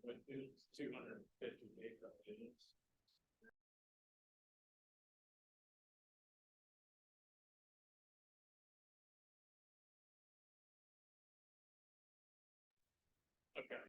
with 250 gig revisions. Okay.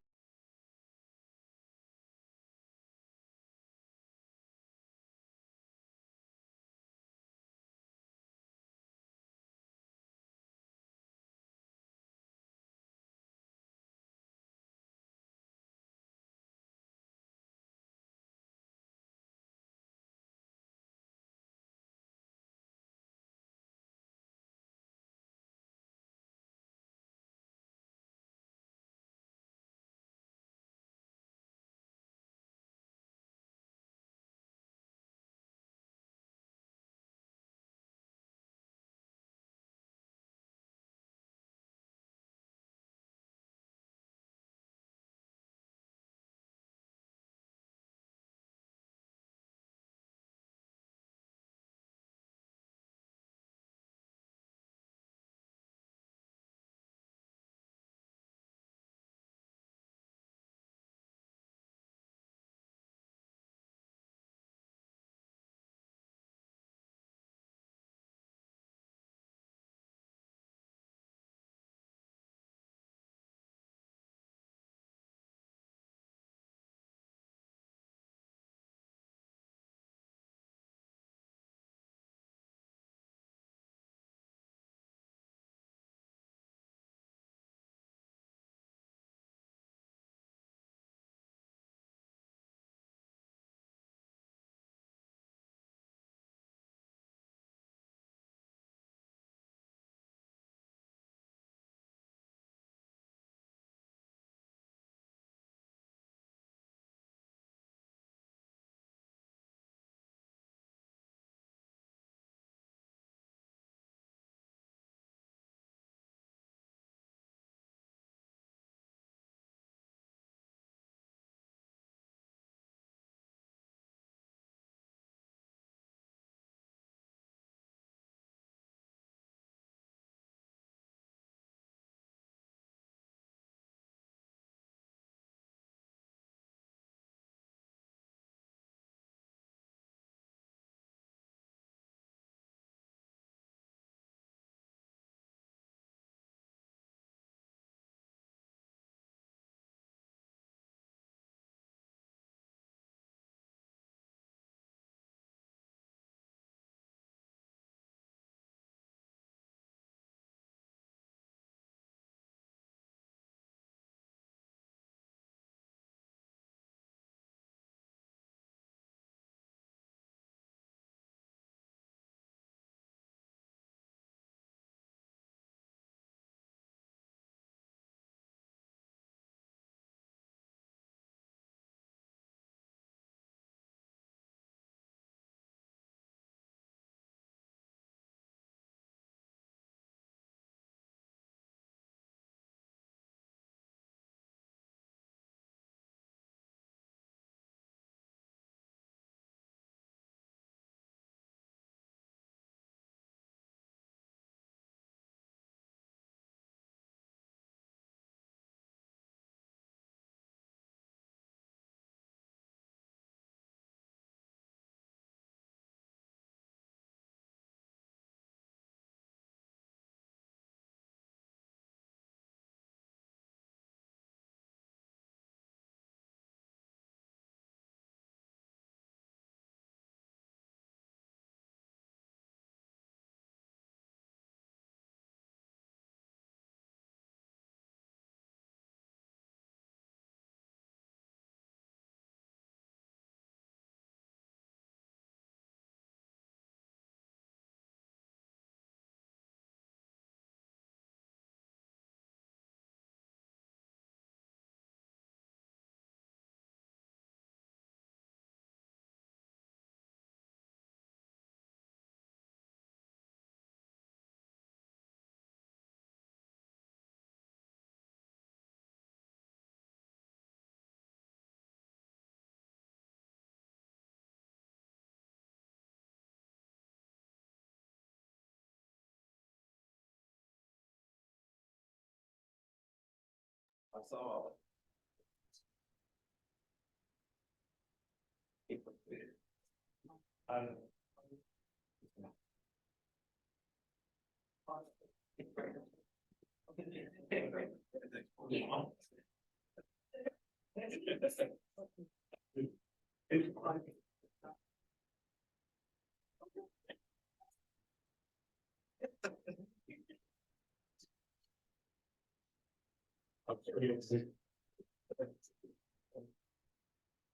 I saw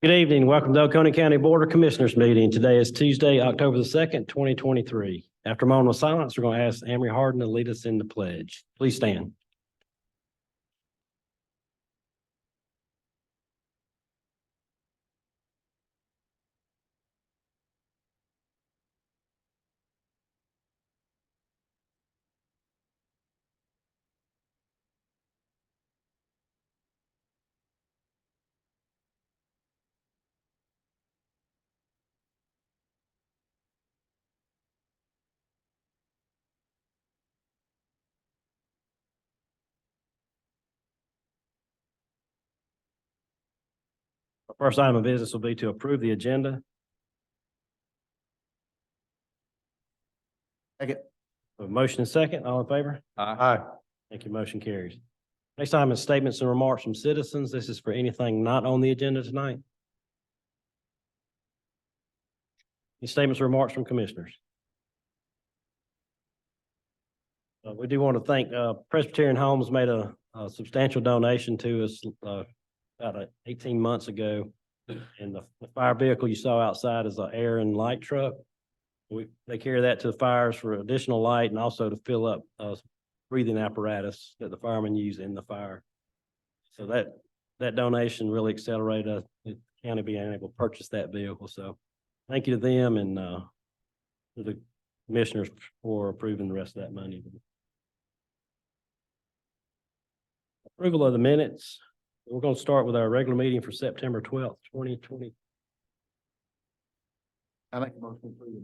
Good evening. Welcome to Oconee County Board of Commissioners meeting. Today is Tuesday, October the 2nd, 2023. After a moment of silence, we're going to ask Amory Harden to lead us in the pledge. Please stand. Our first item of business will be to approve the agenda. Second. A motion and second. All in favor? Aye. Thank you. Motion carries. Next item is statements and remarks from citizens. This is for anything not on the agenda tonight. Any statements or remarks from commissioners? We do want to thank Presbyterian Homes made a substantial donation to us about 18 months ago. And the fire vehicle you saw outside is an air and light truck. They carry that to the fires for additional light and also to fill up breathing apparatus that the firemen use in the fire. So that donation really accelerated the county being able to purchase that vehicle. So thank you to them and to the commissioners for approving the rest of that money. Approval of the minutes. We're going to start with our regular meeting for September 12th, 2020. I make a motion to approve.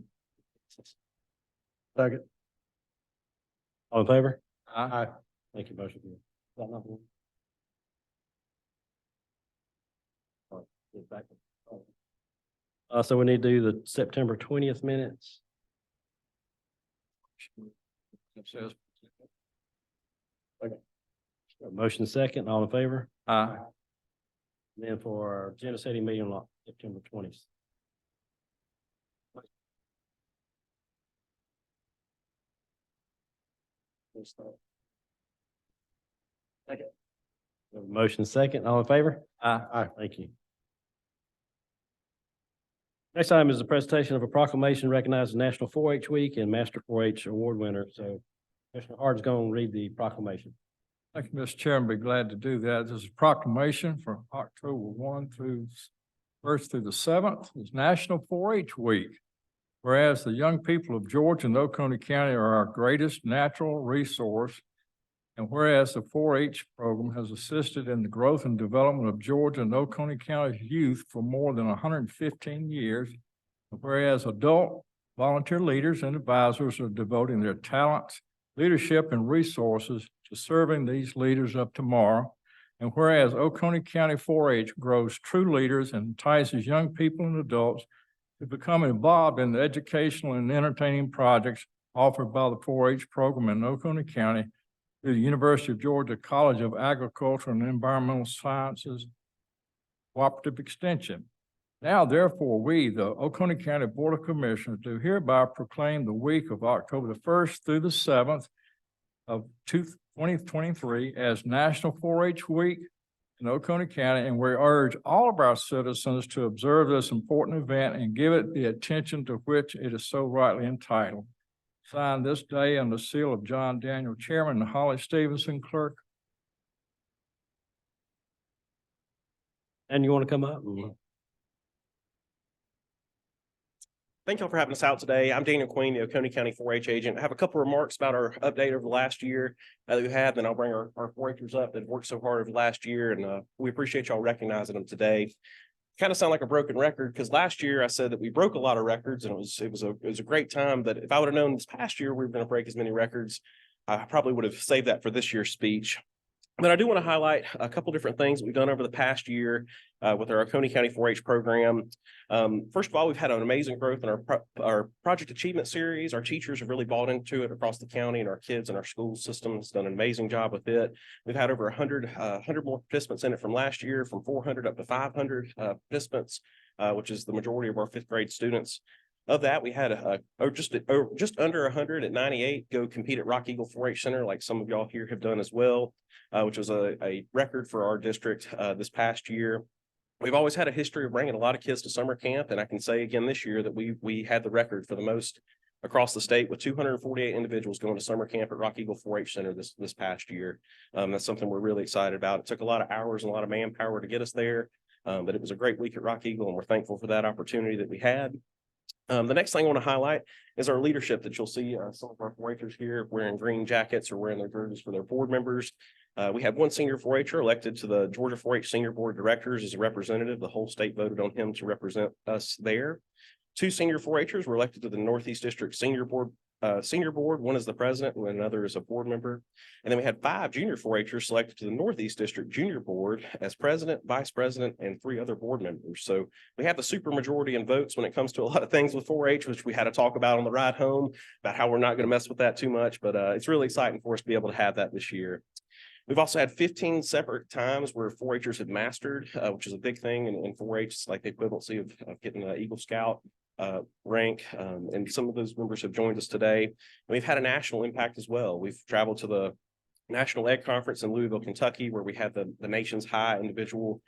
Second. All in favor? Aye. Thank you. Motion carries. Is that number one? All right, get back. So we need to do the September 20th minutes. Motion second. All in favor? Aye. Then for our agenda setting meeting on September 20th. Second. Motion second. All in favor? Aye. Thank you. Next item is the presentation of a proclamation recognizing National 4-H Week and Master 4-H Award winner. So Commissioner Hard's going to read the proclamation. Thank you, Mr. Chairman. Be glad to do that. This is a proclamation for October 1 through 1st through the 7th. It's National 4-H Week. Whereas the young people of Georgia and Oconee County are our greatest natural resource, and whereas the 4-H program has assisted in the growth and development of Georgia and Oconee County's youth for more than 115 years, and whereas adult volunteer leaders and advisors are devoting their talents, leadership, and resources to serving these leaders of tomorrow, and whereas Oconee County 4-H grows true leaders and entices young people and adults to become involved in the educational and entertaining projects offered by the 4-H program in Oconee County through the University of Georgia College of Agriculture and Environmental Sciences Cooperative Extension. Now, therefore, we, the Oconee County Board of Commissioners, do hereby proclaim the week of October the 1st through the 7th of 2023 as National 4-H Week in Oconee County, and we urge all of our citizens to observe this important event and give it the attention to which it is so rightly entitled. Signed this day on the seal of John Daniel, Chairman, and Holly Stevenson, Clerk. And you want to come up? Thank you all for having us out today. I'm Daniel Queen, the Oconee County 4-H agent. I have a couple of remarks about our update over the last year that we had, then I'll bring our 4-Hers up that worked so hard over the last year, and we appreciate y'all recognizing them today. Kind of sound like a broken record because last year I said that we broke a lot of records, and it was a great time. But if I would have known this past year we were going to break as many records, I probably would have saved that for this year's speech. But I do want to highlight a couple different things we've done over the past year with our Oconee County 4-H program. First of all, we've had an amazing growth in our Project Achievement Series. Our teachers have really bought into it across the county, and our kids and our school system has done an amazing job with it. We've had over 100 more participants in it from last year, from 400 up to 500 participants, which is the majority of our fifth grade students. Of that, we had just under 100 at 98 go compete at Rock Eagle 4-H Center, like some of y'all here have done as well, which was a record for our district this past year. We've always had a history of bringing a lot of kids to summer camp, and I can say again this year that we had the record for the most across the state, with 248 individuals going to summer camp at Rock Eagle 4-H Center this past year. That's something we're really excited about. It took a lot of hours and a lot of manpower to get us there, but it was a great week at Rock Eagle, and we're thankful for that opportunity that we had. The next thing I want to highlight is our leadership that you'll see some of our 4-Hers here wearing green jackets or wearing their jerseys for their board members. We have one senior 4-Her elected to the Georgia 4-H Senior Board of Directors as a representative. The whole state voted on him to represent us there. Two senior 4-Hers were elected to the Northeast District Senior Board. One is the president and another is a board member. And then we had 5 junior 4-Hers selected to the Northeast District Junior Board as president, vice president, and 3 other board members. So we have the super majority in votes when it comes to a lot of things with 4-H, which we had to talk about on the ride home about how we're not going to mess with that too much, but it's really exciting for us to be able to have that this year. We've also had 15 separate times where 4-Hers have mastered, which is a big thing in 4-H. It's like the equivalency of getting an Eagle Scout rank, and some of those members have joined us today. And we've had a national impact as well. We've traveled to the National Egg Conference in Louisville, Kentucky, where we had the nation's high individual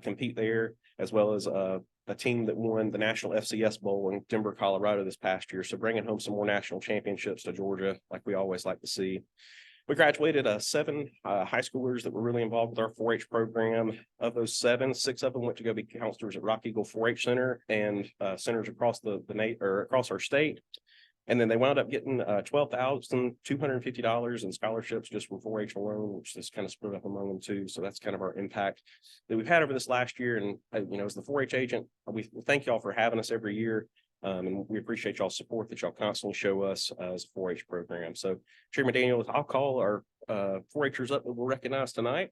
compete there, as well as a team that won the National FCS Bowl in Denver, Colorado this past year. So bringing home some more national championships to Georgia, like we always like to see. We graduated 7 high schoolers that were really involved with our 4-H program. Of those 7, 6 of them went to go be counselors at Rock Eagle 4-H Center and centers across across our state. And then they wound up getting $12,250 in scholarships just from 4-H alone, which is kind of split up among them too. So that's kind of our impact that we've had over this last year. And as the 4-H agent, we thank y'all for having us every year. And we appreciate y'all's support that y'all constantly show us as a 4-H program. So Chairman Daniel, I'll call our 4-Hers up that we'll recognize tonight.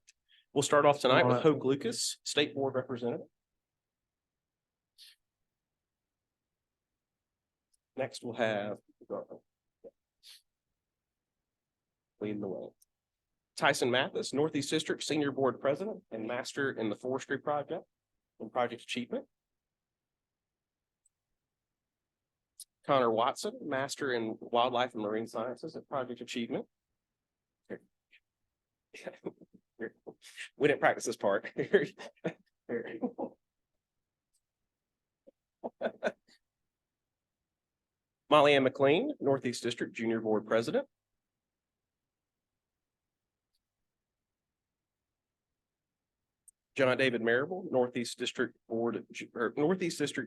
We'll start off tonight with Hope Lucas, State Board Representative. Next, we'll have leading the way. Tyson Mathis, Northeast District Senior Board President and Master in the Forestry Project and Project Achievement. Connor Watson, Master in Wildlife and Marine Sciences at Project Achievement. We didn't practice this part. Molly Ann McLean, Northeast District Junior Board President. John David Marable, Northeast District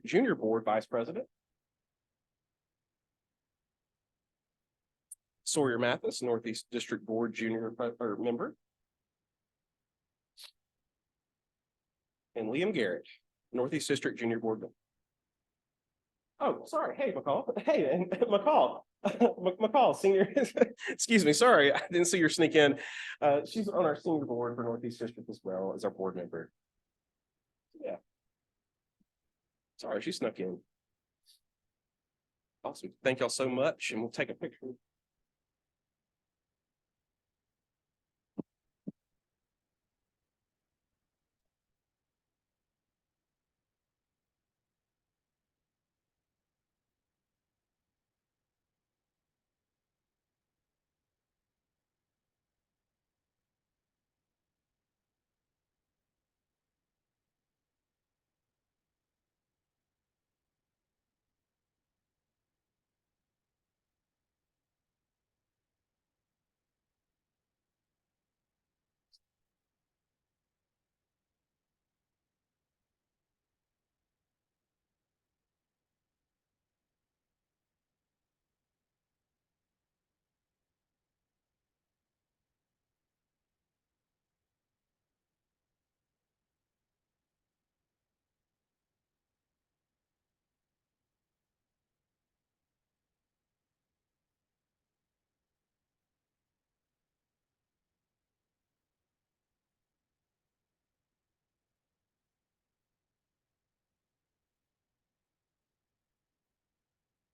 Junior Board Vice President. Sawyer Mathis, Northeast District Board Junior Member. And Liam Garrett, Northeast District Junior Board Member. Oh, sorry. Hey, McCall. Hey, and McCall. McCall, senior. Excuse me. Sorry, I didn't see her sneak in. She's on our senior board for Northeast District as well as our board member. Yeah. Sorry, she snuck in. Awesome. Thank y'all so much, and we'll take a picture.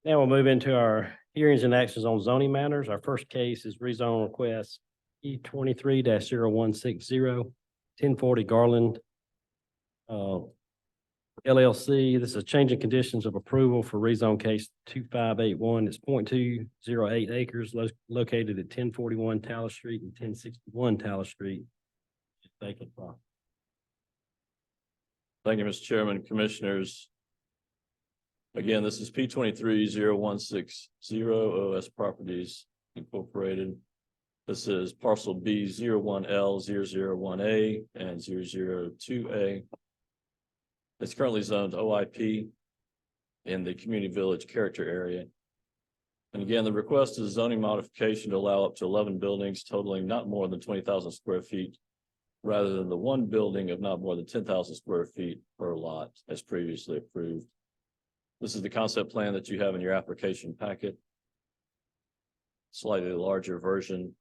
Now we'll move into our hearings and actions on zoning matters. Our first case is rezone request E 23-0160, 1040 Garland LLC. This is a change in conditions of approval for rezone case 2581. It's 0.208 acres located at 1041 Tallis Street and 1061 Tallis Street. Vacant property. Thank you, Mr. Chairman, Commissioners. Again, this is P 23-0160 OS Properties Incorporated. This is parcel B 01L001A and 002A. It's currently zoned OIP in the Community Village Character Area. And again, the request is zoning modification to allow up to 11 buildings totaling not more than 20,000 square feet, rather than the one building of not more than 10,000 square feet per lot as previously approved. This is the concept plan that you have in your application packet. Slightly larger version.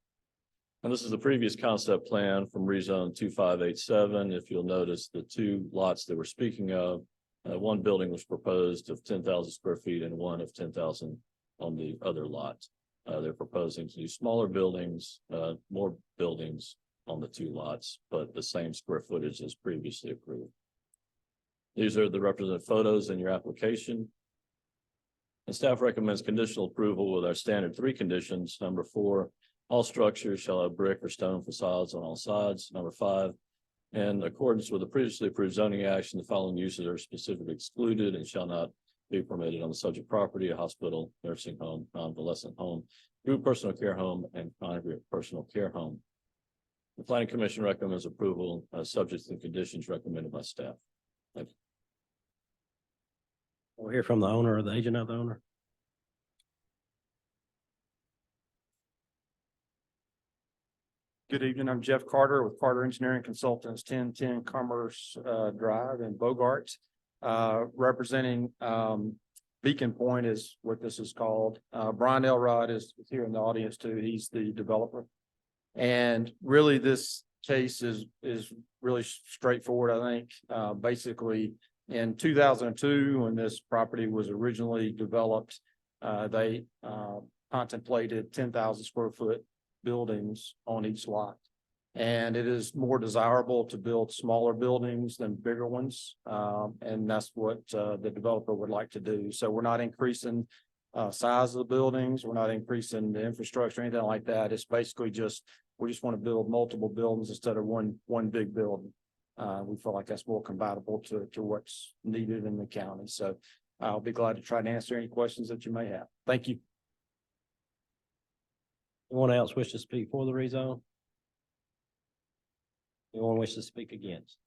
And this is the previous concept plan from rezone 2587. If you'll notice the two lots that we're speaking of, one building was proposed of 10,000 square feet and one of 10,000 on the other lot. They're proposing to do smaller buildings, more buildings on the two lots, but the same square footage as previously approved. These are the representative photos in your application. And staff recommends conditional approval with our standard 3 conditions. Number 4, all structures shall have brick or stone facades on all sides. Number 5, in accordance with the previously approved zoning action, the following uses are specifically excluded and shall not be permitted on the subject property: a hospital, nursing home, convalescent home, group personal care home, and congregate personal care home. The Planning Commission recommends approval, subject to the conditions recommended by staff. Thank you. We'll hear from the owner or the agent of the owner. Good evening. I'm Jeff Carter with Carter Engineering Consultants, 1010 Commerce Drive in Bogart. Representing Beacon Point is what this is called. Brian Elrod is here in the audience too. He's the developer. And really, this case is really straightforward, I think. Basically, in 2002, when this property was originally developed, they contemplated 10,000 square foot buildings on each lot. And it is more desirable to build smaller buildings than bigger ones. And that's what the developer would like to do. So we're not increasing size of the buildings. We're not increasing the infrastructure, anything like that. It's basically just, we just want to build multiple buildings instead of one big building. We feel like that's more compatible to what's needed in the county. So I'll be glad to try to answer any questions that you may have. Thank you. Anyone else wish to speak for the rezone? Anyone wish to speak against?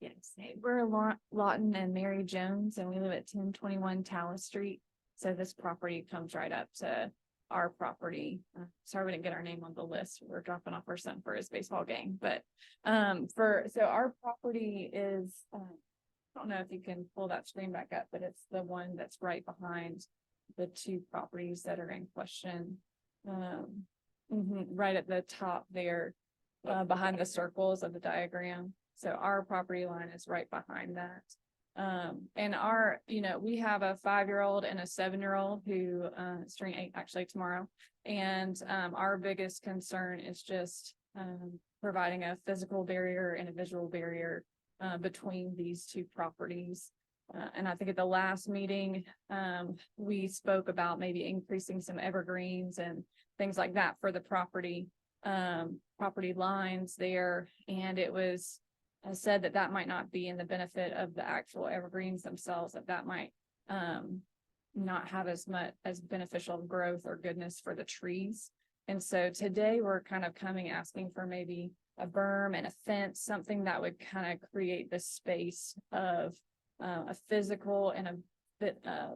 Yes, hey, we're Lawton and Mary Jones, and we live at 1021 Tallis Street. So this property comes right up to our property. Sorry, we didn't get our name on the list. We're dropping off our son for his baseball game, but so our property is, I don't know if you can pull that screen back up, but it's the one that's right behind the two properties that are in question. Right at the top there, behind the circles of the diagram. So our property line is right behind that. And we have a 5-year-old and a 7-year-old who is turning 8 actually tomorrow. And our biggest concern is just providing a physical barrier and a visual barrier between these two properties. And I think at the last meeting, we spoke about maybe increasing some evergreens and things like that for the property lines there. And it was said that might not be in the benefit of the actual evergreens themselves, that might not have as much as beneficial growth or goodness for the trees. And so today we're kind of asking for maybe a berm and a fence, something that would kind of create the space of a physical and a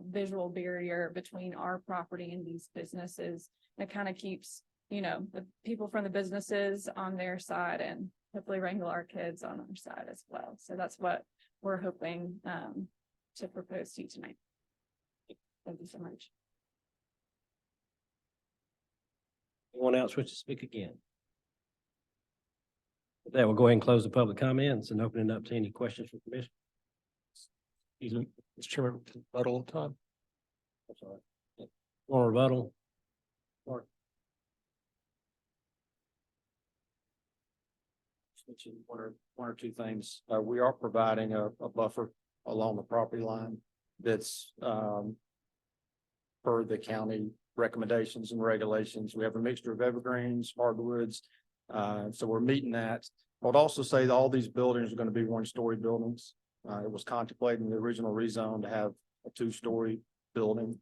visual barrier between our property and these businesses. And it kind of keeps, the people from the businesses on their side and hopefully wrangle our kids on our side as well. So that's what we're hoping to propose to you tonight. Thank you so much. Anyone else wish to speak again? that, we'll go ahead and close the public comments and open it up to any questions from commission. Excuse me, Mr. Chairman, rebuttal time. Want to rebuttal? Mention one or two things. We are providing a buffer along the property line that's, per the county recommendations and regulations. We have a mixture of evergreens, hardwoods. So we're meeting that. I would also say that all these buildings are going to be one-story buildings. It was contemplated in the original rezone to have a two-story building.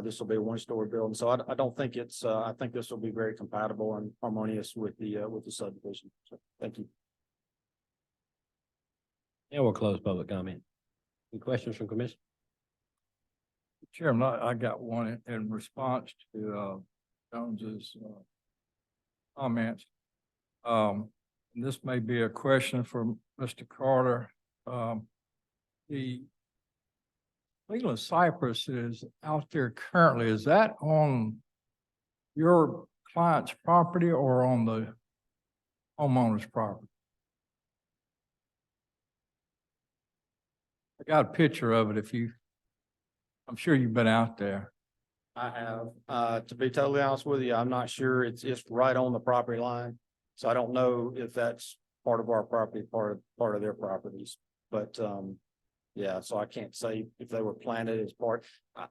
This will be a one-story building. So I don't think it's, I think this will be very compatible and harmonious with the subdivision. So thank you. And we'll close public comment. Any questions from commission? Chairman, I got one in response to Jones's comments. And this may be a question for Mr. Carter. The Leland Cypress is out there currently. Is that on your client's property or on the homeowner's property? I got a picture of it I'm sure you've been out there. I have, to be totally honest with you, I'm not sure. It's right on the property line. So I don't know if that's part of our property, part of their properties, but, yeah, so I can't say if they were planted as part.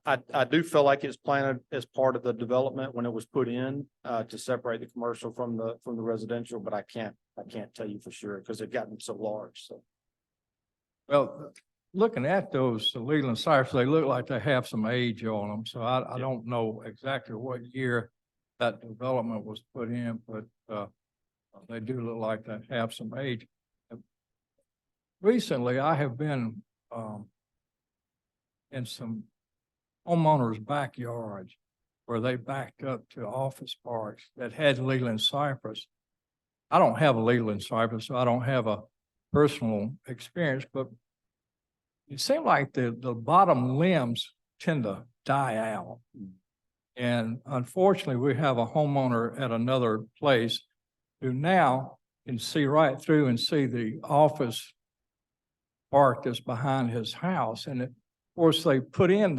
I do feel like it's planted as part of the development when it was put in, to separate the commercial from the residential, but I can't tell you for sure because they've gotten so large, so. Well, looking at those Leland Cypress, they look like they have some age on them, so I don't know exactly what year that development was put in, but they do look like they have some age. Recently, I have been in some homeowners' backyards where they backed up to office parks that had Leland Cypress. I don't have a Leland Cypress, so I don't have a personal experience, but it seemed like the bottom limbs tend to die out. And unfortunately, we have a homeowner at another place who now can see right through and see the office park that's behind his house. And of course, they put in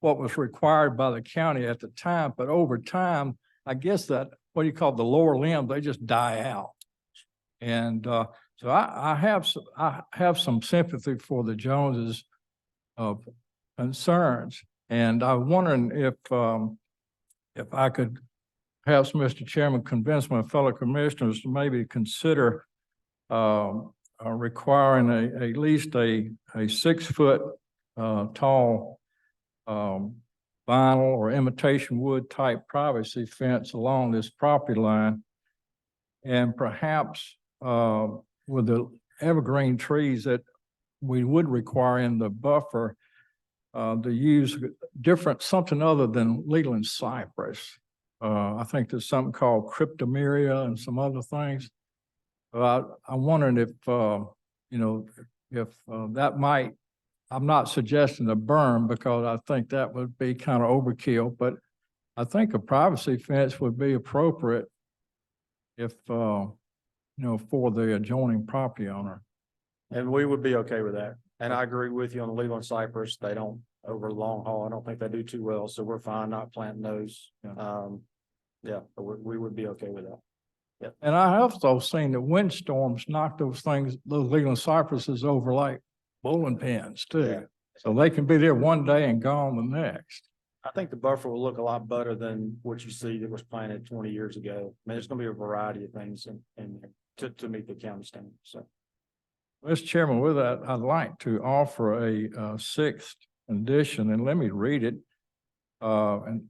what was required by the county at the time, but over time, I guess that, what do you call the lower limb, they just die out. And so I have some sympathy for the Joneses of concerns. And I'm wondering if I could perhaps, Mr. Chairman, convince my fellow commissioners to maybe consider requiring at least a 6-foot tall vinyl or imitation wood type privacy fence along this property line. And perhaps with the evergreen trees that we would require in the buffer to use something other than Leland cypress. I think there's something called cryptomeria and some other things. I'm wondering if, if that might, I'm not suggesting a berm because I think that would be kind of overkill, but I think a privacy fence would be appropriate if, for the adjoining property owner. And we would be okay with that. And I agree with you on the Leland cypress. They don't over long haul. I don't think they do too well. So we're fine not planting those. Yeah. But we would be okay with that. Yeah. And I have also seen that windstorms knock those Leland cypresses over like bowling pins too. Yeah. So they can be there one day and gone the next. I think the buffer will look a lot better than what you see that was planted 20 years ago. I mean, there's going to be a variety of things and to meet the county standard. So. Mr. Chairman, with that, I'd like to offer a sixth condition, and let me read it. And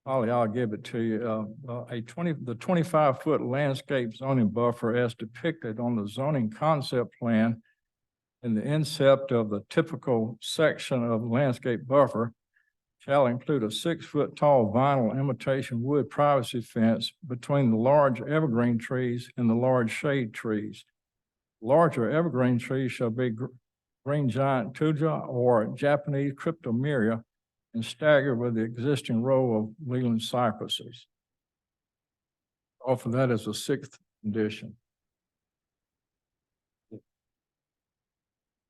Holly, I'll give it to you. The 25-foot landscape zoning buffer as depicted on the zoning concept plan in the incept of the typical section of landscape buffer shall include a 6-foot tall vinyl imitation wood privacy fence between the large evergreen trees and the large shade trees. Larger evergreen trees shall be green giant tuja or Japanese cryptomeria and staggered with the existing row of Leland cypresses. Offer that as a sixth condition.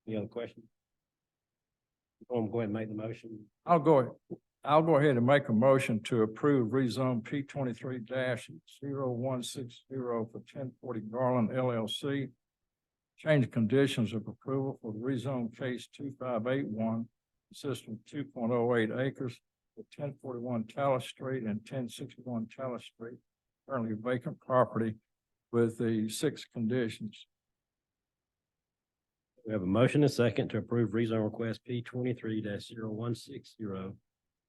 Any other questions? I'm go ahead and make the motion. I'll go ahead and make a motion to approve rezone P 23-0160 for 1040 Garland LLC. Change conditions of approval for the rezone case 2581, consisting of 2.08 acres for 1041 Tallis Street and 1061 Tallis Street, currently vacant property with the 6 conditions. We have a motion and a second to approve rezone request P 23-0160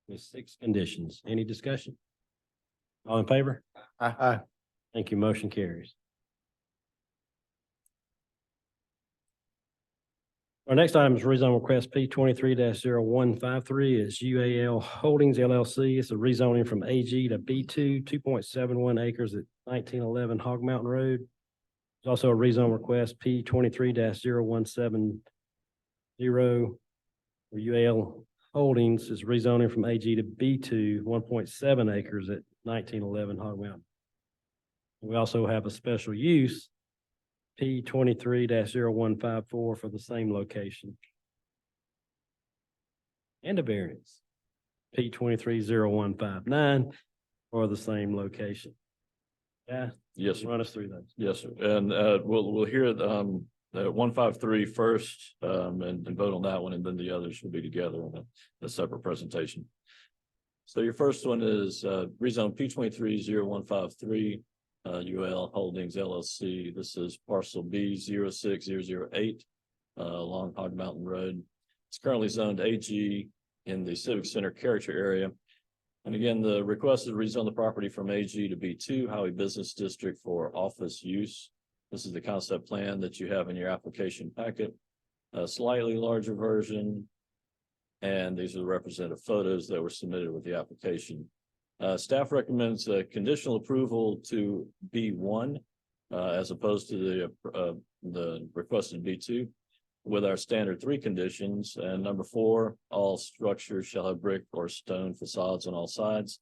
with 6 conditions. Any discussion? All in favor? Aye. Thank you. Motion carries. Our next item is rezone request P 23-0153 is UAL Holdings LLC. It's a rezoning from AG to B2, 2.71 acres at 1911 Hog Mountain Road. There's also a rezone request P 23-0170 for UAL Holdings is rezoning from AG to B2, 1.7 acres at 1911 Hog Mountain. We also have a special use P 23-0154 for the same location. And a variance P 23-0159 for the same location. Yeah, Yes, sir. run us through those. Yes, sir. And we'll hear the 153 first, and vote on that one, and then the others will be together in a separate presentation. So your first one is rezone P 23-0153, UL Holdings LLC. This is parcel B 06008 along Hog Mountain Road. It's currently zoned AG in the Civic Center character area. And again, the request is to rezone the property from AG to B2, Howie Business District for office use. This is the concept plan that you have in your application packet, a slightly larger version. And these are the representative photos that were submitted with the application. Staff recommends a conditional approval to B1 as opposed to the requested B2 with our standard 3 conditions. And number 4, all structures shall have brick or stone facades on all sides.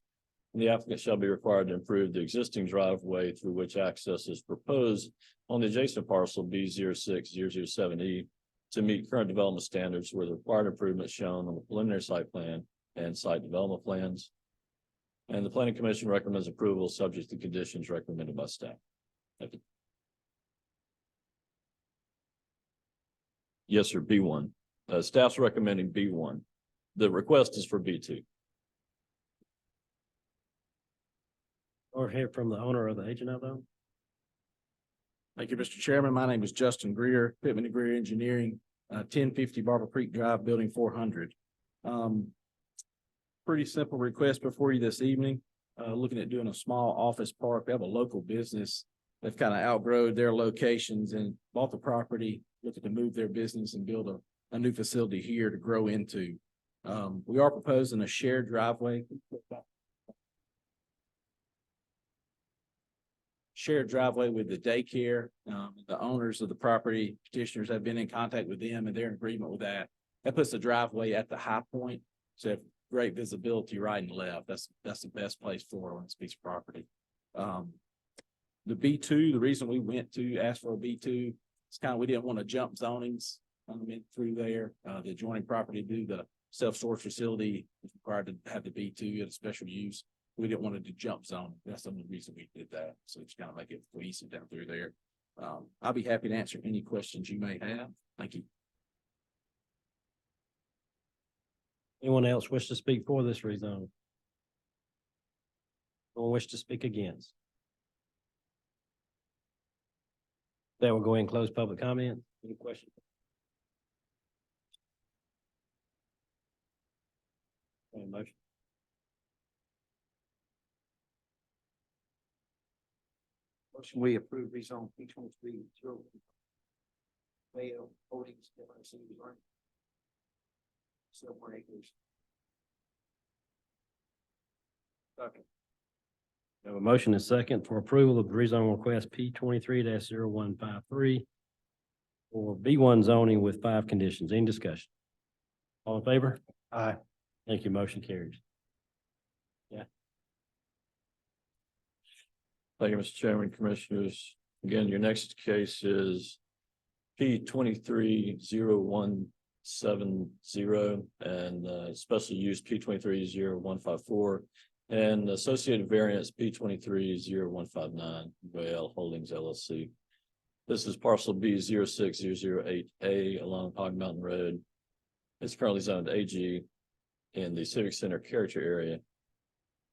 And the applicant shall be required to improve the existing driveway through which access is proposed on the adjacent parcel B06007E to meet current development standards with required improvements shown on the preliminary site plan and site development plans. And the planning commission recommends approval subject to conditions recommended by staff. Thank you. Yes, sir, B1. Staff's recommending B1. The request is for B2. Or hear from the owner of the agent of them. Thank you, Mr. Chairman. My name is Justin Greer, Pittman and Greer Engineering, 1050 Barber Creek Drive, Building 400. Pretty simple request before you this evening. Looking at doing a small office park. We have a local business. They've kind of outgrown their locations and bought the property, looking to move their business and build a new facility here to grow into. We are proposing a shared driveway. Shared driveway with the daycare. The owners of the property petitioners have been in contact with them and they're in agreement with that. That puts the driveway at the high point. So have great visibility right and left. That's the best place for it on this piece of property. The B2, the reason we went to ask for a B2, it's kind of, we didn't want to jump zonings through there. The adjoining property do the self-storage facility is required to have the B2 at a special use. We didn't want to do jump zone. That's the only reason we did that. So it's kind of make it cohesive down through there. I'll be happy to answer any questions you may have. Thank you. Anyone else wish to speak for this rezone? Anyone wish to speak against? Then we'll go ahead and close public comment. Any questions? Any motion? Motion we approve rezone P 23 Holdings LLC, right? Silver acres. We have a motion and second for approval of the rezone request P 23-0153 for B1 zoning with 5 conditions. Any discussion? All in favor? Aye. Thank you. Motion carries. Thank you, Mr. Chairman, Commissioners. Again, your next case is P 230170 and special use P 230154 and associated variance P 230159 UAL Holdings LLC. This is parcel B 06008A along Hog Mountain Road. It's currently zoned AG in the Civic Center character area.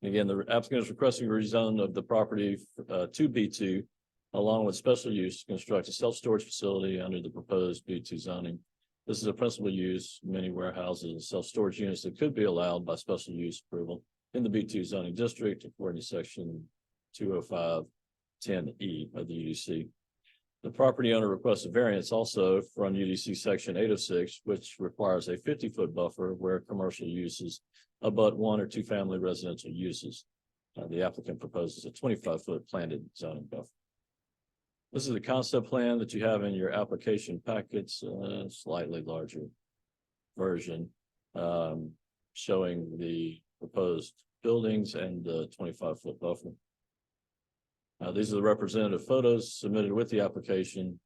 Again, the applicant is requesting a rezone of the property to B2 along with special use to construct a self-storage facility under the proposed B2 zoning. This is a principal use, many warehouses and self-storage units that could be allowed by special use approval in the B2 zoning district according to section 205-10E of the UDC. The property owner requests a variance also from UDC section 806, which requires a 50-foot buffer where commercial uses abut 1 or 2 family residential uses. The applicant proposes a 25-foot planted zoning buffer. This is the concept plan that you have in your application packets, slightly larger version, showing the proposed buildings and the 25-foot buffer. These are the representative photos submitted with the application.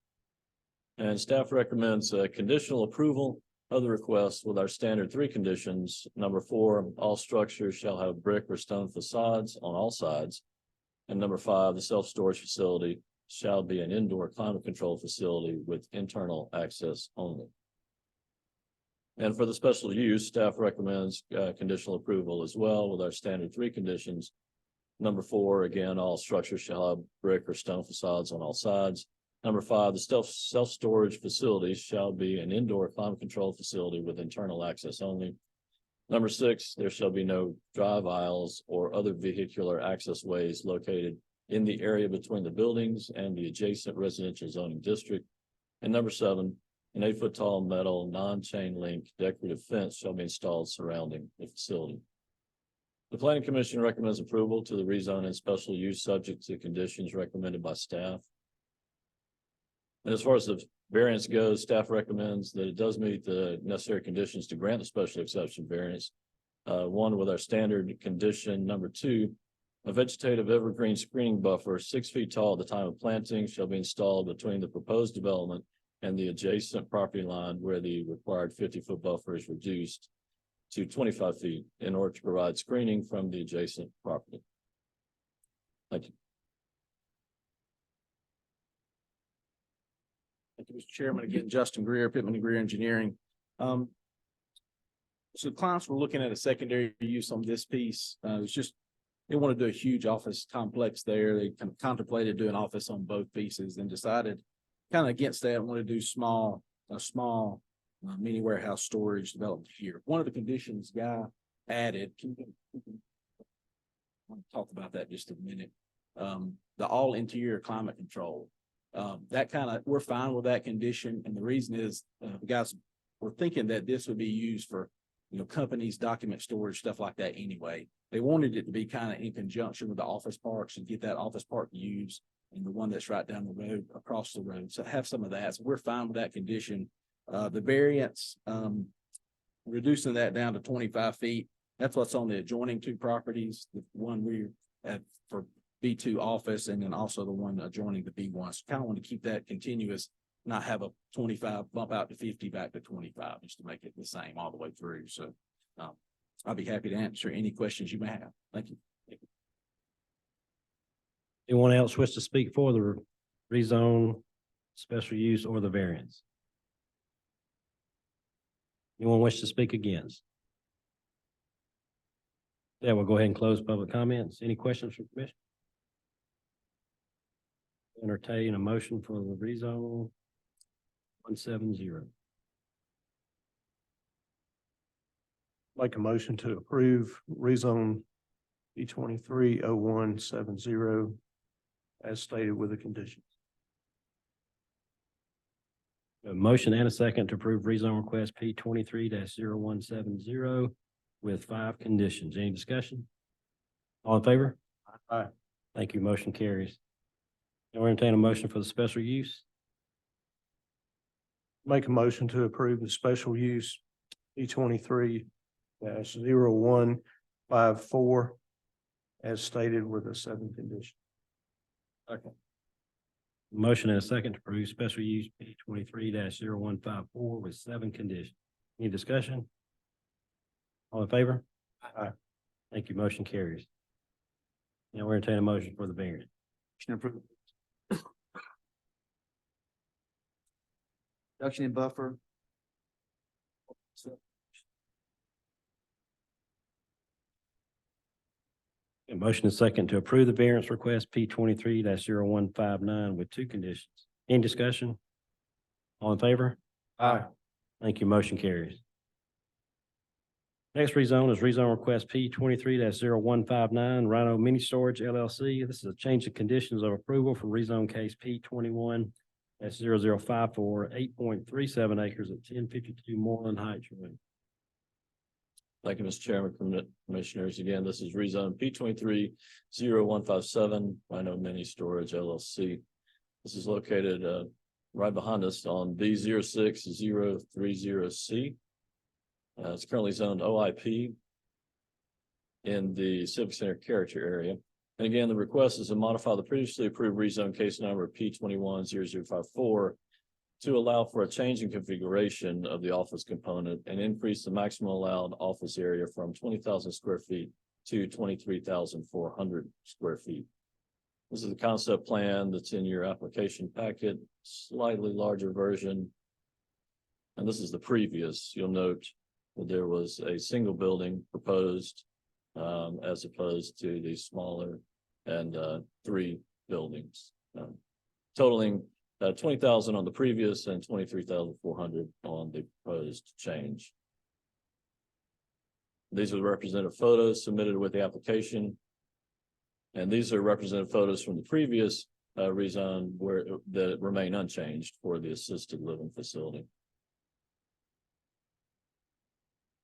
And staff recommends conditional approval of the request with our standard 3 conditions. Number 4, all structures shall have brick or stone facades on all sides. And number 5, the self-storage facility shall be an indoor climate control facility with internal access only. And for the special use, staff recommends conditional approval as well with our standard 3 conditions. Number 4, again, all structures shall have brick or stone facades on all sides. Number 5, the self-storage facility shall be an indoor climate control facility with internal access only. Number 6, there shall be no drive aisles or other vehicular access ways located in the area between the buildings and the adjacent residential zoning district. And number 7, an 8-foot tall metal non-chain link decorative fence shall be installed surrounding the facility. The planning commission recommends approval to the rezone and special use subject to conditions recommended by staff. And as far as the variance goes, staff recommends that it does meet the necessary conditions to grant a special exception variance. 1, with our standard condition. Number 2, a vegetative evergreen screening buffer 6 feet tall at the time of planting shall be installed between the proposed development and the adjacent property line where the required 50-foot buffer is reduced to 25 feet in order to provide screening from the adjacent property. Thank you. Thank you, Mr. Chairman. Again, Justin Greer, Pittman and Greer Engineering. So clients were looking at a secondary use on this piece. It's just, they want to do a huge office complex there. They kind of contemplated doing office on both pieces and decided kind of against that, want to do a small mini warehouse storage development here. One of the conditions Guy added, I want to talk about that just a minute. The all interior climate control. That kind of, we're fine with that condition. And the reason is, the guys were thinking that this would be used for, companies, document storage, stuff like that anyway. They wanted it to be kind of in conjunction with the office parks and get that office park used and the one that's right down the road, across the road. So have some of that. So we're fine with that condition. The variance, reducing that down to 25 feet. That's what's on the adjoining 2 properties. The one we have for B2 office and then also the one adjoining the B1. So kind of want to keep that continuous, not have a 25 bump out to 50 back to 25, just to make it the same all the way through. So I'll be happy to answer any questions you may have. Thank you. Anyone else wish to speak for the rezone, special use, or the variance? Anyone wish to speak against? Yeah, we'll go ahead and close public comments. Any questions from commission? Entertain a motion for the rezone 170. Make a motion to approve rezone P 230170 as stated with the conditions. A motion and a second to approve rezone request P 23-0170 with 5 conditions. Any discussion? All in favor? Aye. Thank you. Motion carries. Now entertain a motion for the special use. Make a motion to approve the special use P 23-0154 as stated with the 7 conditions. Okay. Motion and a second to approve special use P 23-0154 with 7 conditions. Any discussion? All in favor? Aye. Thank you. Motion carries. Now we're entertaining a motion for the variance. Motion approved. Reduction in buffer. A motion and second to approve the variance request P 23-0159 with 2 conditions. Any discussion? All in favor? Aye. Thank you. Motion carries. Next rezone is rezone request P 23-0159 Rhino Mini Storage LLC. This is a change of conditions of approval for rezone case P 21-0054, 8.37 acres at 1052 Moreland Heights Road. Thank you, Mr. Chairman, Commissioners. Again, this is rezone P 23-0157 Rhino Mini Storage LLC. This is located right behind us on B 06030C. It's currently zoned OIP in the Civic Center character area. And again, the request is to modify the previously approved rezone case number P 21-0054 to allow for a change in configuration of the office component and increase the maximum allowed office area from 20,000 square feet to 23,400 square feet. This is the concept plan, the 10-year application packet, slightly larger version. And this is the previous. You'll note that there was a single building proposed as opposed to the smaller and 3 buildings. Totaling 20,000 on the previous and 23,400 on the proposed change. These are the representative photos submitted with the application. And these are representative photos from the previous rezone that remain unchanged for the assisted living facility.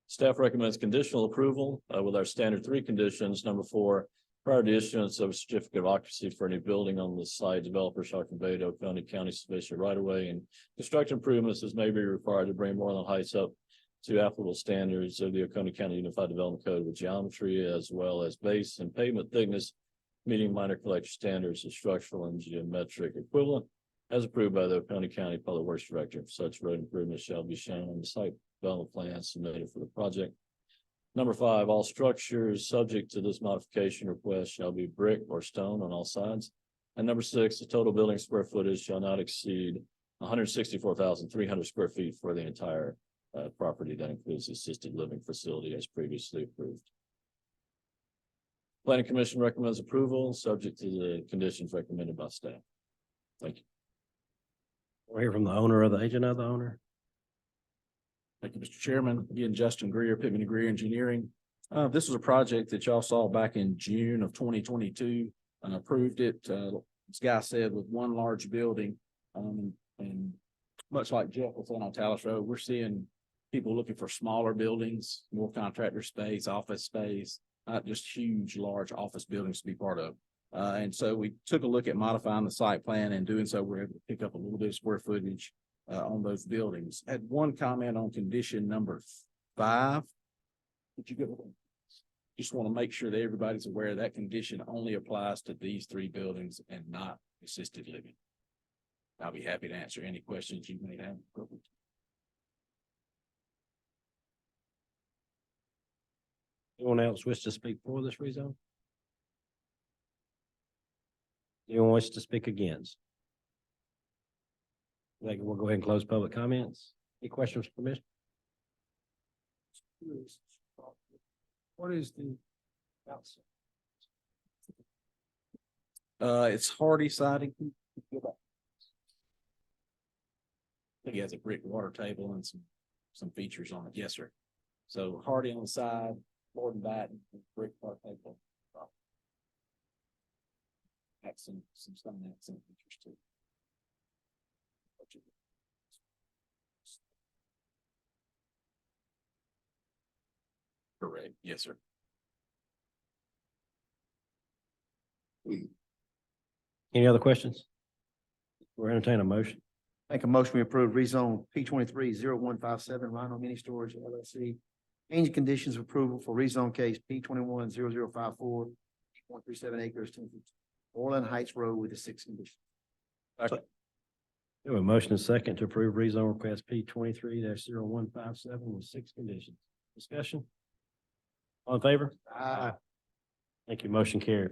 Staff recommends conditional approval with our standard 3 conditions. Number 4, prior to issuance of a certificate of occupancy for any building on the site, developer shall convey to Oconee County sufficient right of way and construct improvements as may be required to bring Moreland Heights up to applicable standards of the Oconee County Unified Development Code with geometry as well as base and pavement thickness, meeting minor collector standards of structural and geometric equivalent as approved by the Oconee County Public Works Director. Such road improvements shall be shown on the site development plan submitted for the project. Number 5, all structures subject to this modification request shall be brick or stone on all sides. And number 6, the total building square footage shall not exceed 164,300 square feet for the entire property. That includes the assisted living facility as previously approved. Planning Commission recommends approval, subject to the conditions recommended by staff. Thank you. We'll hear from the owner of the agent of the owner. Thank you, Mr. Chairman. Again, Justin Greer, Pittman and Greer Engineering. This was a project that y'all saw back in June of 2022 and approved it. This guy said with one large building, and much like Jeff was on Talus Road, we're seeing people looking for smaller buildings, more contractor space, office space, not just huge, large office buildings to be part of. And so we took a look at modifying the site plan, and doing so, we're able to pick up a little bit of square footage on those buildings. Had one comment on condition number 5. Did you go? Just want to make sure that everybody's aware that condition only applies to these 3 buildings and not assisted living. I'll be happy to answer any questions you may have. Anyone else wish to speak for this rezone? Anyone wish to speak against? Like, we'll go ahead and close public comments. Any questions for Commissioner? What is the outside? It's hardy siding. I think he has a brick water table and some features on it. Yes, sir. So hardy on the side, board and batten, brick water table. Some stone accent features too. Correct. Yes, sir. Any other questions? We're entertaining a motion. Make a motion we approve rezone P 23-0157 Rhino Mini Storage LLC. Change conditions of approval for rezone case P 21-0054, 8.37 acres, 10 Moreland Heights Road with the 6 conditions. We have a motion and second to approve rezone request P 23-0157 with 6 conditions. Discussion? All in favor? Thank you. Motion carried.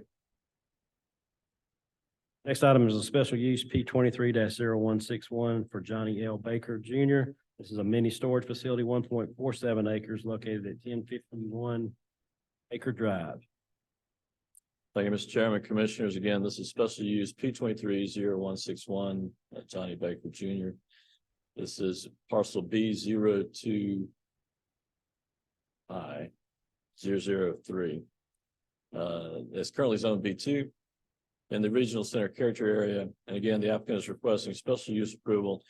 Next item is a special use P 23-0161 for Johnny L. Baker Jr. This is a mini storage facility, 1.47 acres located at 1051 Acre Drive. Thank you, Mr. Chairman, Commissioners. Again, this is special use P 23-0161, Johnny Baker Jr. This is parcel B 02 I 003. It's currently zone B2 in the regional center character area. And again, the applicant is requesting special use approval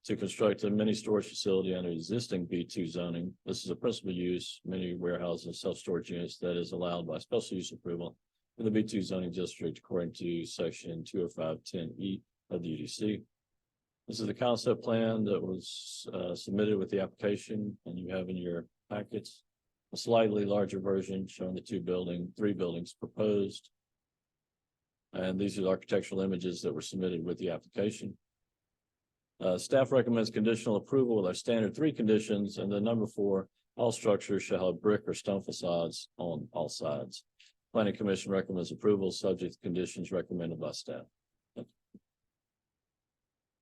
to construct a mini storage facility under existing B2 zoning. This is a principal use, mini warehouses, and self-storage units that is allowed by special use approval in the B2 zoning district according to section 205-10E of the UDC. This is the concept plan that was submitted with the application, and you have in your packets a slightly larger version showing the three buildings proposed. And these are the architectural images that were submitted with the application. Staff recommends conditional approval with our standard 3 conditions, and then number 4, all structures shall have brick or stone facades on all sides. Planning Commission recommends approval subject to conditions recommended by staff. We'll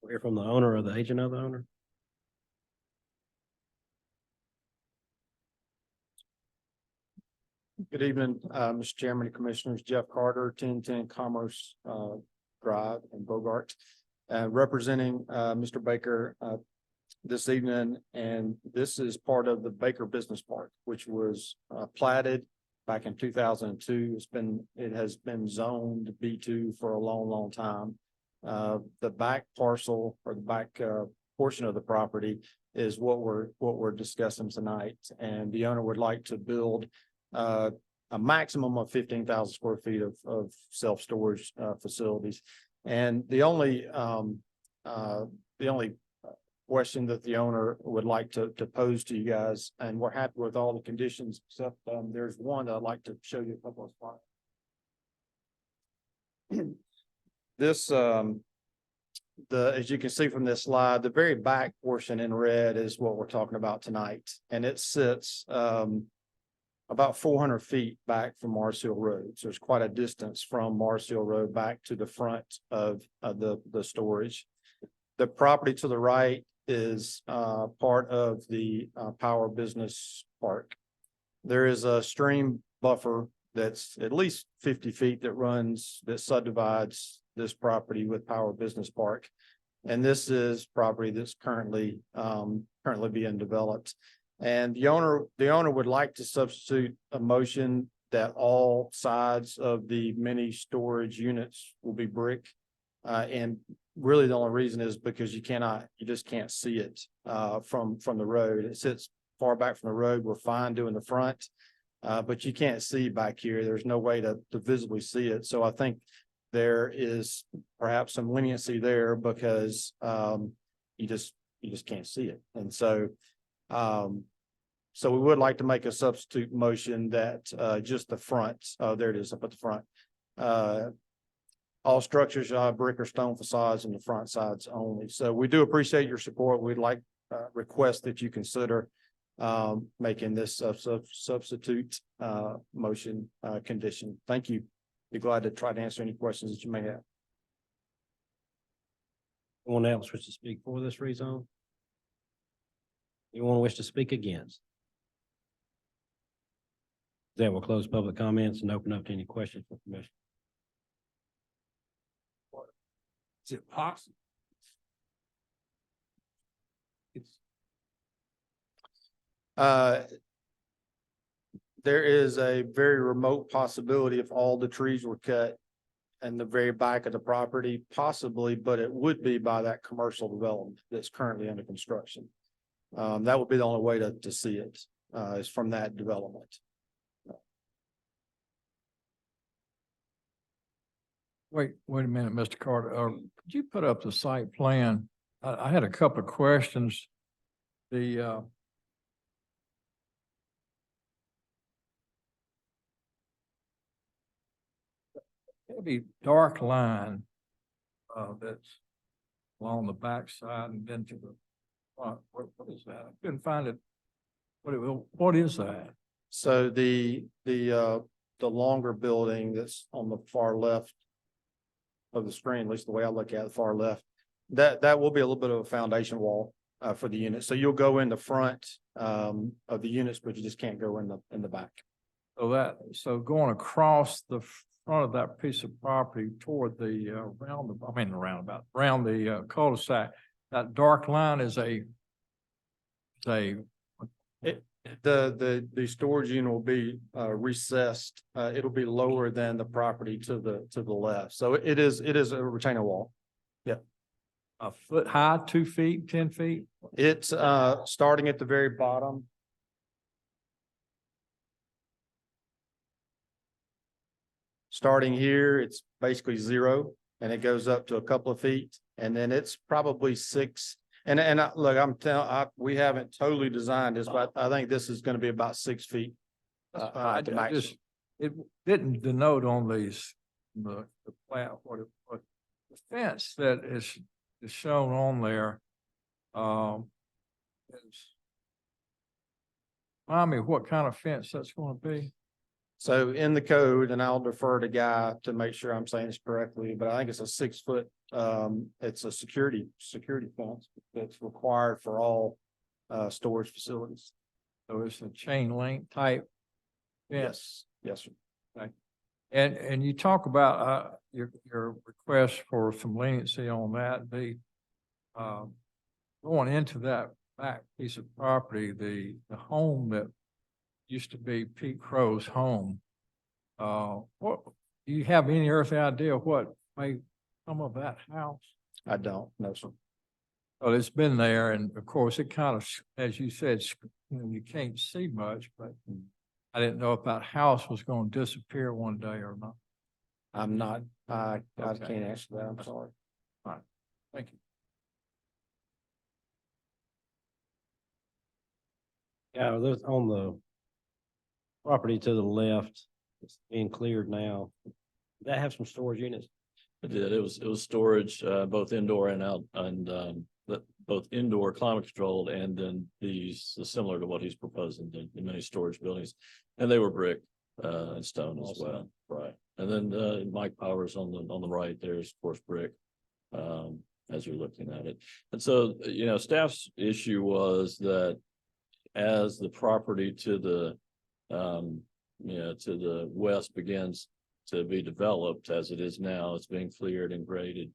hear from the owner or the agent of the owner. Good evening, Mr. Chairman and Commissioners. Jeff Carter, 1010 Commerce Drive in Bogart, representing Mr. Baker this evening. And this is part of the Baker Business Park, which was platted back in 2002. It has been zoned B2 for a long, long time. The back parcel or the back portion of the property is what we're discussing tonight. And the owner would like to build a maximum of 15,000 square feet of self-storage facilities. And the only question that the owner would like to pose to you guys, and we're happy with all the conditions, except there's one that I'd like to show you a couple of spots. This, as you can see from this slide, the very back portion in red is what we're talking about tonight. And it sits about 400 feet back from Mars Hill Road. So it's quite a distance from Mars Hill Road back to the front of the storage. The property to the right is part of the Power Business Park. There is a stream buffer that's at least 50 feet that subdivides this property with Power Business Park. And this is property that's currently being developed. And the owner would like to substitute a motion that all sides of the mini storage units will be brick. And really the only reason is because you just can't see it from the road. It sits far back from the road. We're fine doing the front, but you can't see back here. There's no way to visibly see it. So I think there is perhaps some leniency there because you just can't see it. And so we would like to make a substitute motion that just the front, there it is up at the front. All structures shall have brick or stone facades in the front sides only. So we do appreciate your support. We'd like request that you consider making this substitute motion condition. Thank you. Be glad to try to answer any questions that you may have. Anyone else wish to speak for this rezone? Anyone wish to speak against? Then we'll close public comments and open up to any questions for commission. Is it possible? There is a very remote possibility if all the trees were cut in the very back of the property, possibly, but it would be by that commercial development that's currently under construction. That would be the only way to see it, is from that development. Wait a minute, Mr. Carter. Could you put up the site plan? I had a couple of questions. The heavy dark line that's along the backside and then to the front. What is that? I couldn't find it. What is that? So the longer building that's on the far left of the screen, at least the way I look at it, far left, that will be a little bit of a foundation wall for the unit. So you'll go in the front of the units, but you just can't go in the back. So going across the front of that piece of property toward the around the cul-de-sac, that dark line is The storage unit will be recessed. It'll be lower than the property to the left. So it is a retaining wall. a foot high, 2 feet, 10 feet? It's starting at the very bottom. Starting here, it's basically 0 and it goes up to a couple of feet and then it's probably 6. Look, we haven't totally designed this, but I think this is going to be about 6 feet. I at the max. just, it didn't denote on these, the plat, what the fence that is shown on there. Is, remind me what kind of fence that's gonna be? So in the code, and I'll defer to Guy to make sure I'm saying this correctly, but I think it's a 6 foot, it's a security fence that's required for all storage facilities. So it's a chain link type fence. Yes, sir. And you talk about your request for some leniency on that, going into that back piece of property, the home that used to be Pete Crow's home. What, do you have any earthly idea what may come of that house? I don't, no, sir. Well, it's been there and of course it kind of, as you said, you can't see much, but I didn't know if that house was going to disappear one day or not. I'm not, I Okay. can't answer that, I'm sorry. Thank you. Yeah, there's on the property to the left, it's being cleared now. That have some storage units. It did. It was storage, both indoor and out and, both indoor climate controlled and then these similar to what he's proposing, the many storage buildings. And they were brick, and stone as well. Right. And then, Mike Powers on the right, there's of course brick, as you're looking at it. And so, staff's issue was that as the property to the, to the west begins to be developed as it is now, it's being cleared and graded.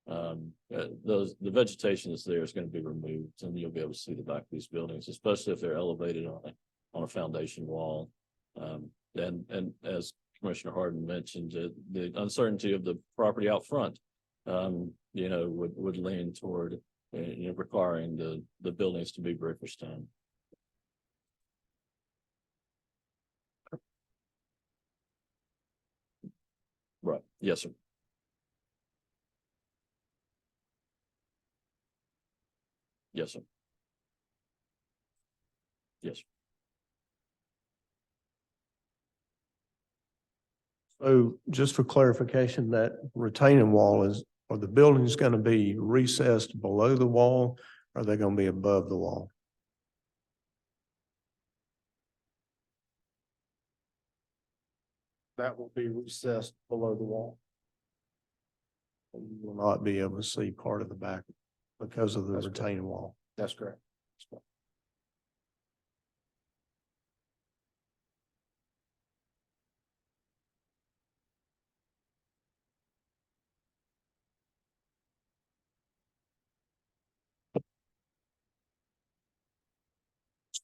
The vegetation that's there is going to be removed and you'll be able to see the back of these buildings, especially if they're elevated on a foundation wall. And as Commissioner Harden mentioned, the uncertainty of the property out front, would lean toward, requiring the buildings to be brick or stone. Right. Yes, sir. Yes, sir. Yes. So just for clarification, that retaining wall are the buildings going to be recessed below the wall? Or are they going to be above the wall? That will be recessed below the wall. You will not be able to see part of the back because of the That's correct. retaining wall. That's correct.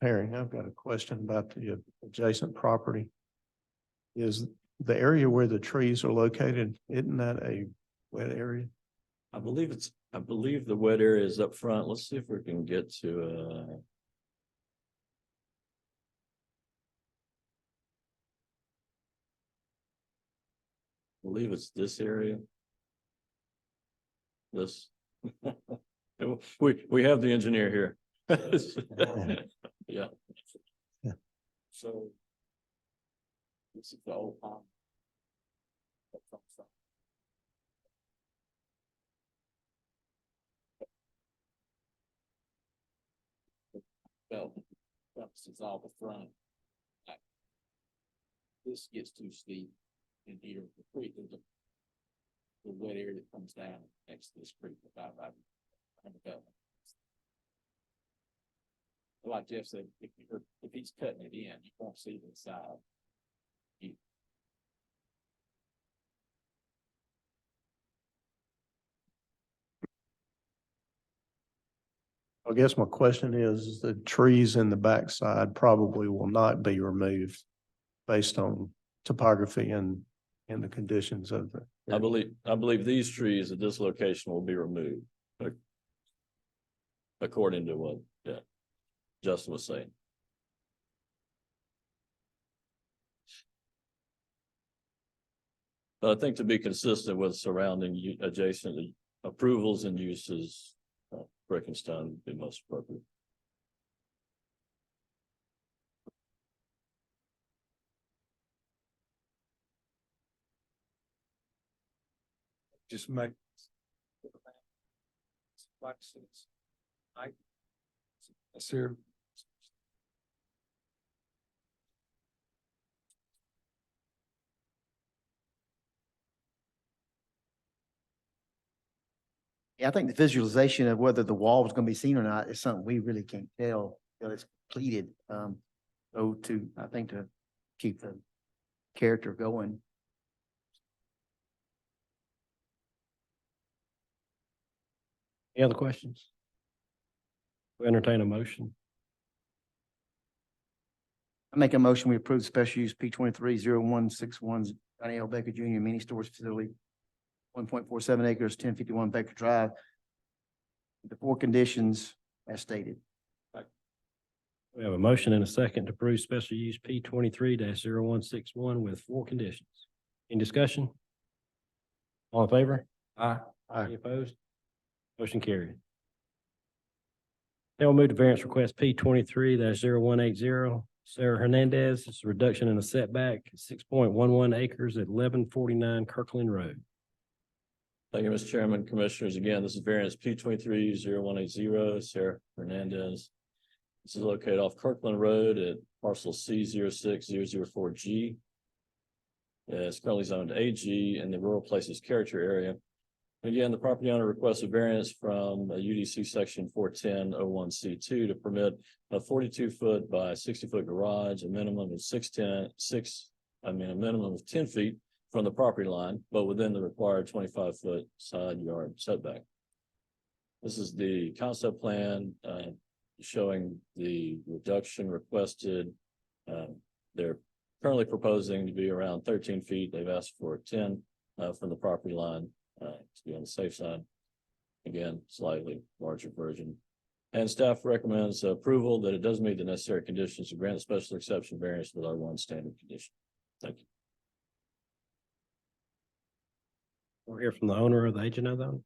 Harry, I've got a question about the adjacent property. Is the area where the trees are located, isn't that a wet area? I believe the wet area is up front. Let's see if we can get to, I believe it's this area. This. We have the engineer here. Yeah. So. This is the old pond. encompasses all the front. Like, this gets too steep in here, the creek, there's a the wet area that comes down next to this creek about development. Like Jeff said, if he's cutting it in, you won't see the side. I guess my question is the trees in the backside probably will not be removed based on topography and the conditions of the. I believe these trees at this location will be removed. According to what, Justin was saying. But I think to be consistent with surrounding adjacent approvals and uses, brick and stone would be most appropriate. Just make. That's here. Yeah, I think the visualization of whether the wall was gonna be seen or not is something we really can't tell till it's completed. I think to keep the character going. Any other questions? We entertain a motion. I make a motion, we approve special use P 23-0161 Johnny L. Baker Junior Mini Storage Facility, 1.47 acres, 1051 Baker Drive. The four conditions as stated. We have a motion and a second to approve special use P 23-0161 with four conditions. Any discussion? All in favor? Aye. Any opposed? Motion carried. Now we'll move to variance request P 23-0180. Sarah Hernandez, it's a reduction in the setback, 6.11 acres at 1149 Kirkland Road. Thank you, Mr. Chairman, Commissioners. Again, this is variance P 23-0180, Sarah Hernandez. This is located off Kirkland Road at parcel C 06004G. It's currently zoned AG in the rural places character area. Again, the property owner requests a variance from UDC section 410-01C2 to permit a 42-foot by 60-foot garage, a minimum of a minimum of 10 feet from the property line, but within the required 25-foot side yard setback. This is the concept plan showing the reduction requested. They're currently proposing to be around 13 feet. They've asked for 10 from the property line. To be on the safe side. Again, slightly larger version. And staff recommends approval that it does meet the necessary conditions to grant a special exception variance with R1 standard condition. Thank you. We'll hear from the owner or the agent of that.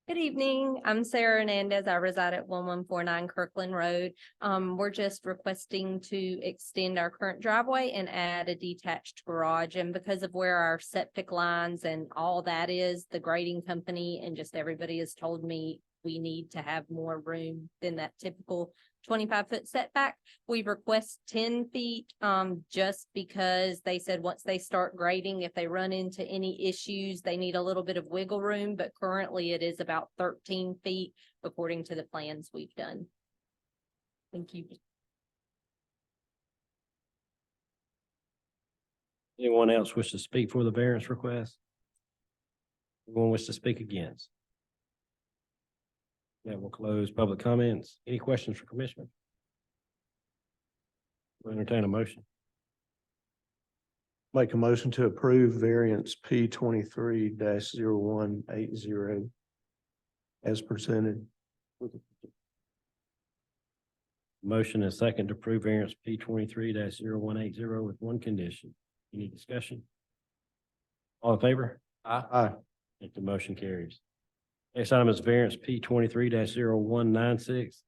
Good evening. I'm Sarah Hernandez. I reside at 1149 Kirkland Road. We're just requesting to extend our current driveway and add a detached garage. And because of where our septic lines and all that is, the grading company and just everybody has told me we need to have more room than that typical 25-foot setback. We request 10 feet, just because they said once they start grading, if they run into any issues, they need a little bit of wiggle room, but currently it is about 13 feet according to the plans we've done. Thank you. Anyone else wish to speak for the variance request? Anyone wish to speak against? That will close public comments. Any questions for Commissioner? We'll entertain a motion. Make a motion to approve variance P 23-0180 as presented. Motion and second to approve variance P 23-0180 with one condition. Any discussion? All in favor? Aye. If the motion carries. Next item is variance P 23-0196.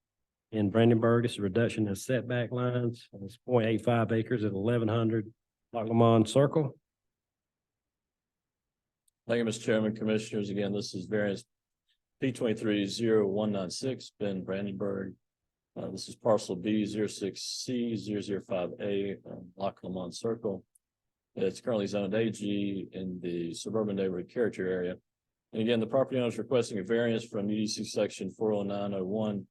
In Brandenburg, it's a reduction in setback lines. It's 0.85 acres at 1100 Locklemon Circle. Thank you, Mr. Chairman, Commissioners. Again, this is variance P 230196, Ben Brandenburg. This is parcel B 06C 005A, Loch Lomond Circle. It's currently zoned AG in the suburban neighborhood character area. And again, the property owner is requesting a variance from UDC section 40901,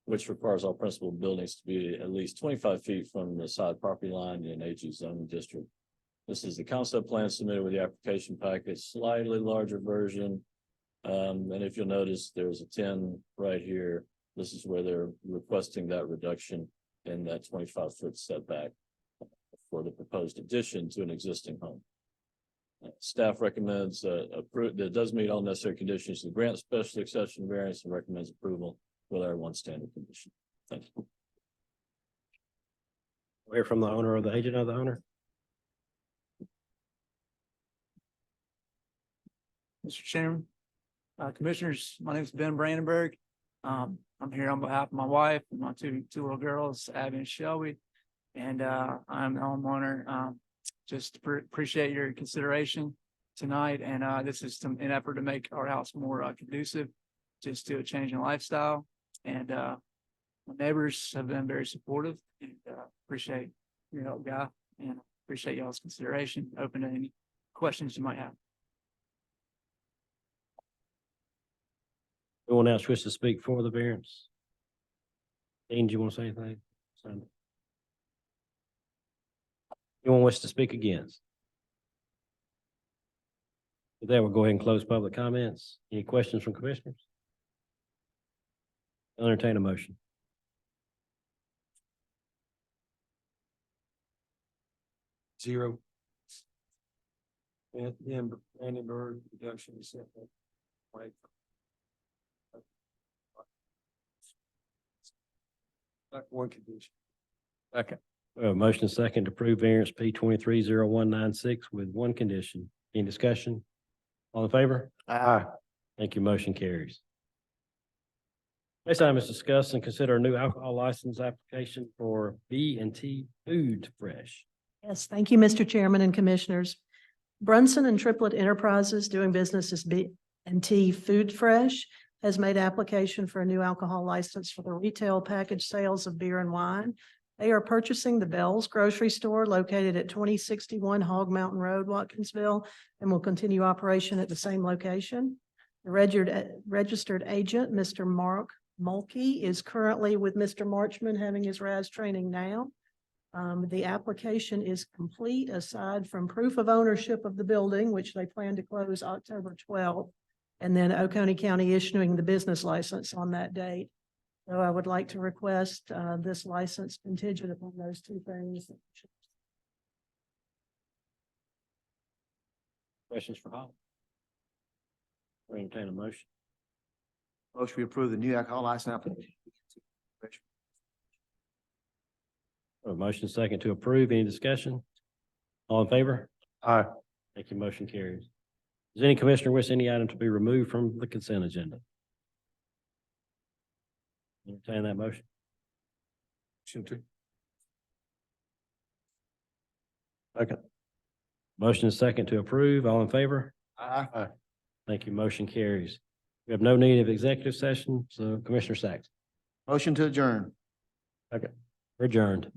which requires all principal buildings to be at least 25 feet from the side property line in AG zoning district. This is the concept plan submitted with the application package, slightly larger version. And if you'll notice, there's a 10 right here. This is where they're requesting that reduction in that 25-foot setback for the proposed addition to an existing home. Staff recommends approve that does meet all necessary conditions to grant special exception variance and recommends approval with our one standard condition. Thank you. We'll hear from the owner or the agent of the owner. Mr. Chairman, Commissioners, my name is Ben Brandenburg. I'm here on behalf of my wife and my two little girls, Abby and Shelby. And I'm the homeowner. Just appreciate your consideration tonight. And this is an effort to make our house more conducive just to a change in lifestyle. And my neighbors have been very supportive and appreciate your help, Guy, and appreciate y'all's consideration. Open to any questions you might have. Anyone else wish to speak for the variance? Dean, do you want to say anything? Anyone wish to speak against? With that, we'll go ahead and close public comments. Any questions from commissioners? I'll entertain a motion. Zero. And Brandenburg reduction is set. One condition. Second. We have a motion and second to approve variance P 230196 with one condition. Any discussion? All in favor? Aye. Thank you. Motion carries. Next item is discuss and consider a new alcohol license application for B&T Food Fresh. Yes, thank you, Mr. Chairman and Commissioners. Brunson and Triplet Enterprises, doing business as B&T Food Fresh, has made application for a new alcohol license for the retail package sales of beer and wine. They are purchasing the Bell's Grocery Store located at 2061 Hog Mountain Road, Watkinsville, and will continue operation at the same location. The registered agent, Mr. Mark Mulkey, is currently with Mr. Marchman having his RAS training now. The application is complete aside from proof of ownership of the building, which they plan to close October 12th, and then Oconee County issuing the business license on that date. So I would like to request this license contingent upon those two things. Questions for Holly? We entertain a motion. Motion we approve the new alcohol license application. A motion second to approve. Any discussion? All in favor? Aye. Thank you. Motion carries. Does any commissioner wish any item to be removed from the consent agenda? Entertain that motion. Second. Motion is second to approve. All in favor? Aye. Thank you. Motion carries. We have no need of executive session, so Commissioner Sacks, Motion to adjourn. we're adjourned.